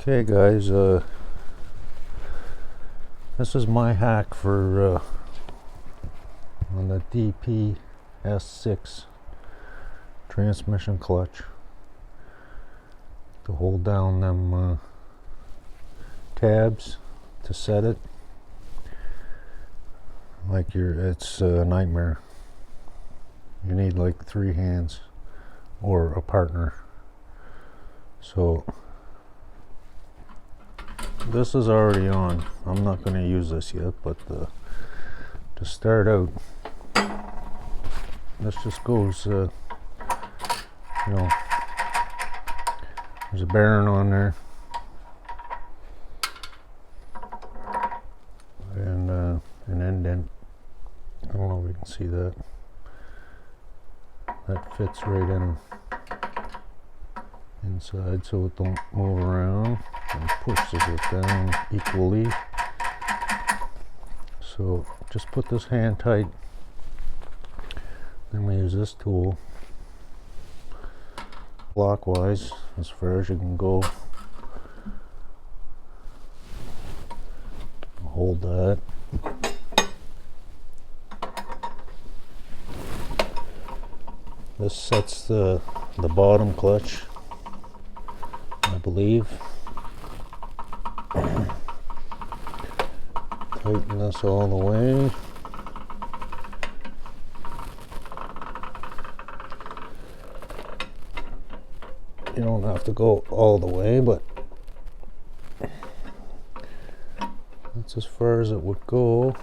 Okay guys, this is my hack for on the DPS6 transmission clutch to hold down them tabs to set it. Like it's a nightmare. You need like 3 hands or a partner. So this is already on. I'm not going to use this yet, but to start out, this just goes, you know, there's a bearing on there, and an indent. I don't know if you can see that. That fits right in inside, so it don't move around, and pushes it down equally. So just put this hand tight, then we use this tool clockwise as far as you can go. Hold that. This sets the bottom clutch, I believe. Tighten this all the way. You don't have to go all the way, but that's as far as it would go.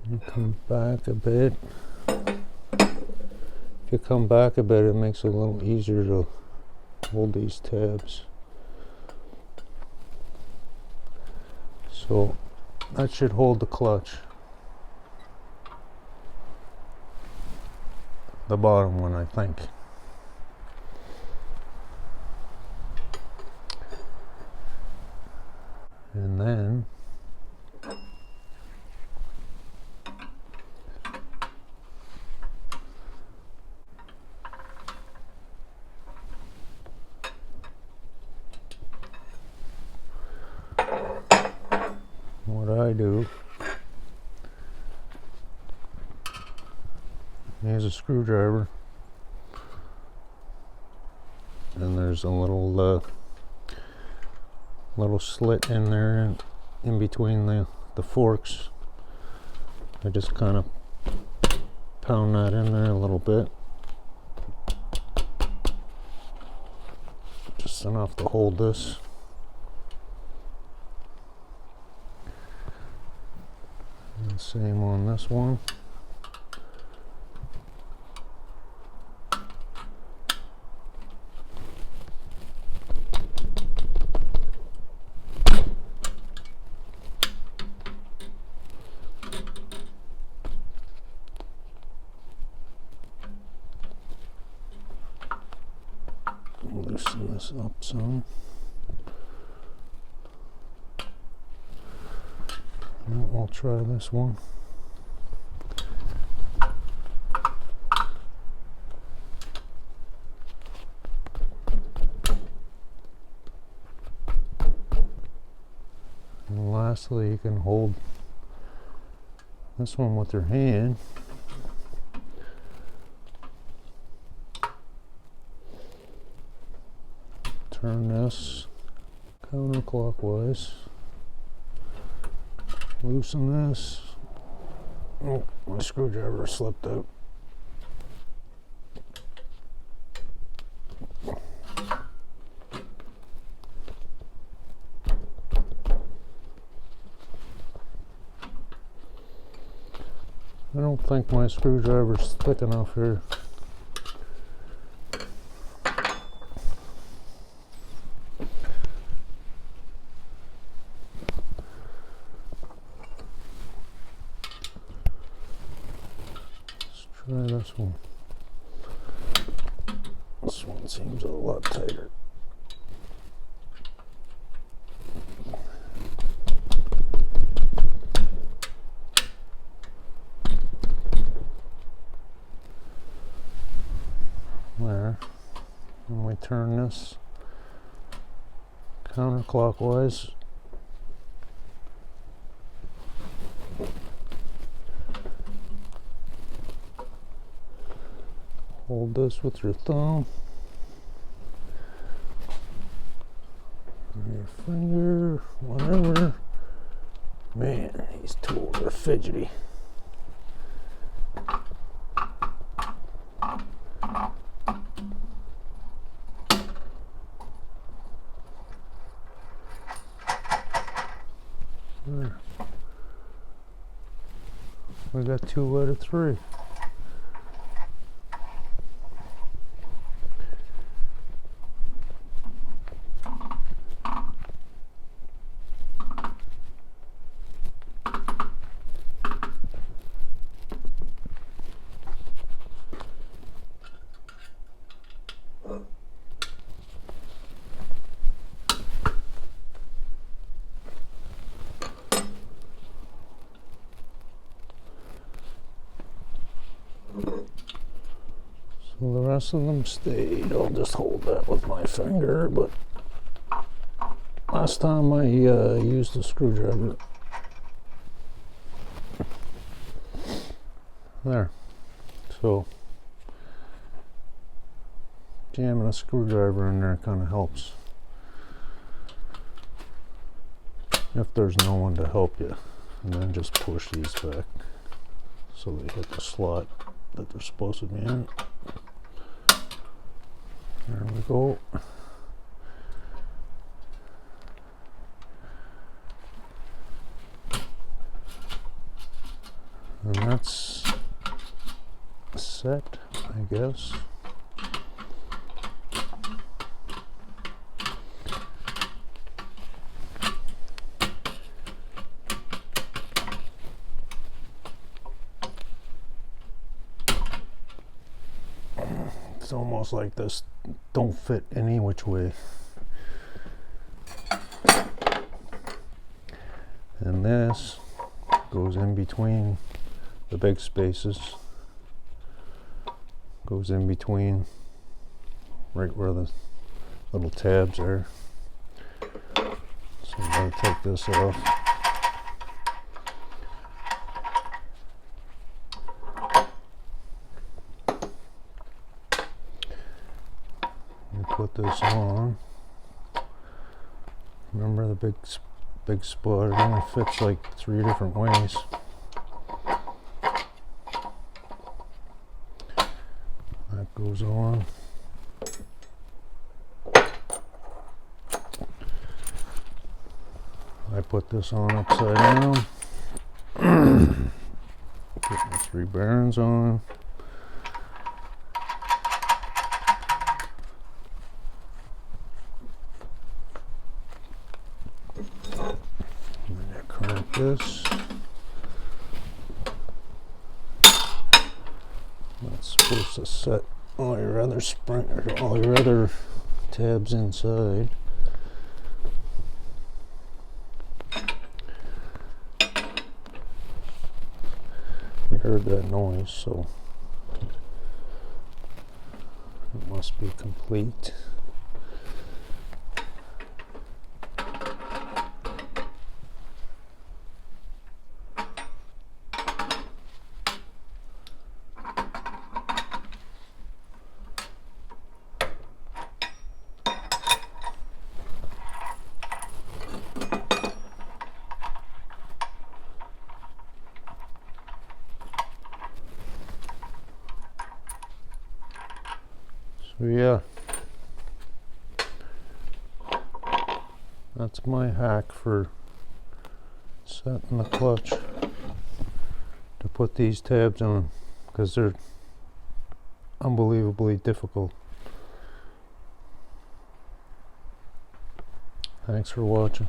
You come back a bit. If you come back a bit, it makes it a little easier to hold these tabs. So that should hold the clutch. The bottom one, I think. And then what I do, here's a screwdriver, and there's a little slit in there in between the forks. I just kind of pound that in there a little bit, just enough to hold this. And same on this one. Loosen this up some. And we'll try this one. And lastly, you can hold this one with your hand. Turn this counterclockwise. Loosen this. Oh, my screwdriver slipped out. I don't think my screwdriver's thick enough here. Try this one. This one seems a lot tighter. There. And we turn this counterclockwise. Hold this with your thumb. Your finger, whatever. Man, these tools are fidgety. There. We got 2 out of 3. So the rest of them stayed. I'll just hold that with my finger, but last time I used a screwdriver. There. So jamming a screwdriver in there kind of helps if there's no one to help you. And then just push these back so they hit the slot that they're supposed to be in. There we go. And that's set, I guess. It's almost like this don't fit any which way. And this goes in between the big spaces, goes in between right where the little tabs are. So I'm going to take this off. Put this on. Remember the big spot, it only fits like 3 different ways. That goes on. I put this on upside down. Put my 3 bearings on. This. That's supposed to set all your other all your other tabs inside. You heard that noise, so it must be complete. So yeah, that's my hack for setting the clutch to put these tabs on, because they're unbelievably difficult. Thanks for watching.